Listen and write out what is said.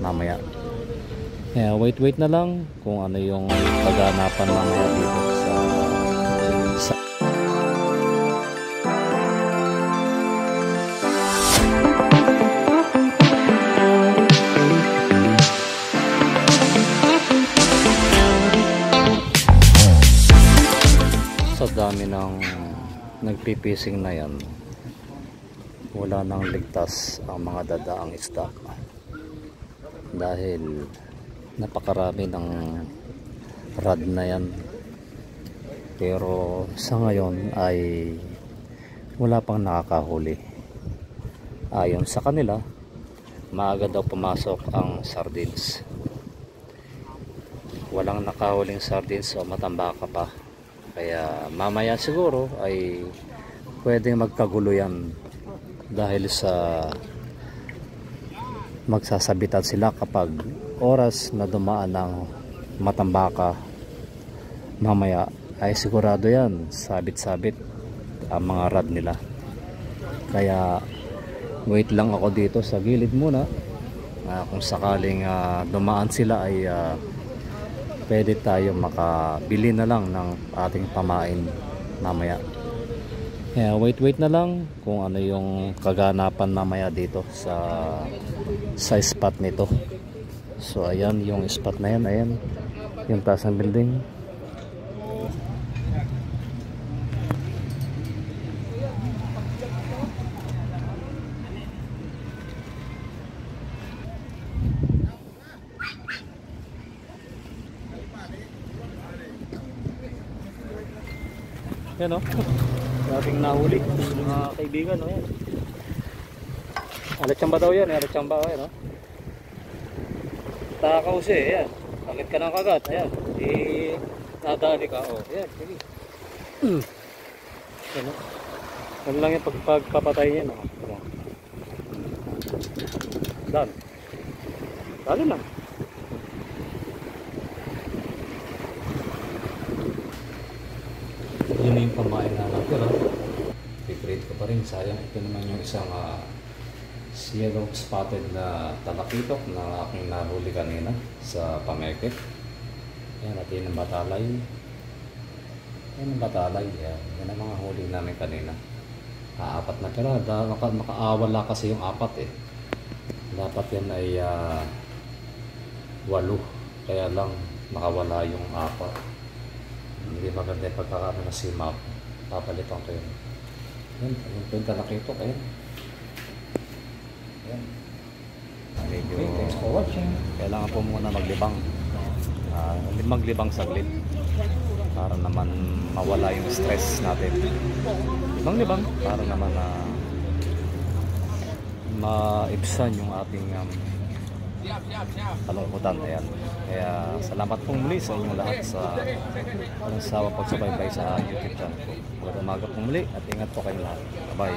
mamaya. Kaya wait na lang kung ano yung kaganapan mamaya dito sa dami ng nagpipising na yan. Wala nang ligtas ang mga dadaang isda dahil napakarami ng rad na yan. Pero sa ngayon ay wala pang nakakahuli. Ayon sa kanila, maaga daw pumasok ang sardines. Walang nakahuling sardines o matambaka pa. Kaya mamaya siguro ay pwedeng magkagulo yan dahil sa magsasabitan sila kapag oras na dumaan ng matambaka. Mamaya ay sigurado yan sabit-sabit ang mga rad nila. Kaya wait lang ako dito sa gilid muna. Kung sakaling dumaan sila ay pwede tayo makabili na lang ng ating pamain mamaya. Kaya wait na lang kung ano yung kaganapan mamaya dito sa spot nito. So ayan yung spot na yan, ayan yung taas ng building. Yan o, dating nahuli mga kaibigan o yan. Alatsamba daw yan, alatsamba o yan o. Takaw siya, yan. Bakit ka ng kagat, ayan. Nadali ka o, yan, sige. Yan o. Yan lang yung pagpapatay niya o. Dan. Dali lang. Yun yung pamain na natira. Piprate ko pa rin. Sayang ito naman yung isang yellow spotted na talakitok na aking nahuli kanina sa pameket. Yan natin ang batalay. Yan ang batalay. Yan ang mga huli namin kanina. Apat na pera. Makaawala kasi yung apat eh. Dapat yan ay 8. Kaya lang nakawala yung apat. Hindi maganda yung pagkakano na si map. Papalitan ko yun. Yan, yung talakitok, ayan. Ayan. Okay, thanks for watching. Kailangan po muna maglibang. Maglibang saglit. Para naman mawala yung stress natin. Libang para naman maibsan yung ating kalungkutan. Ayan. Kaya salamat pong muli sa inyong lahat sa walang sawa pagsubaybay sa YouTube channel ko. Magandang umaga pong muli at ingat po kayong lahat. Bye bye.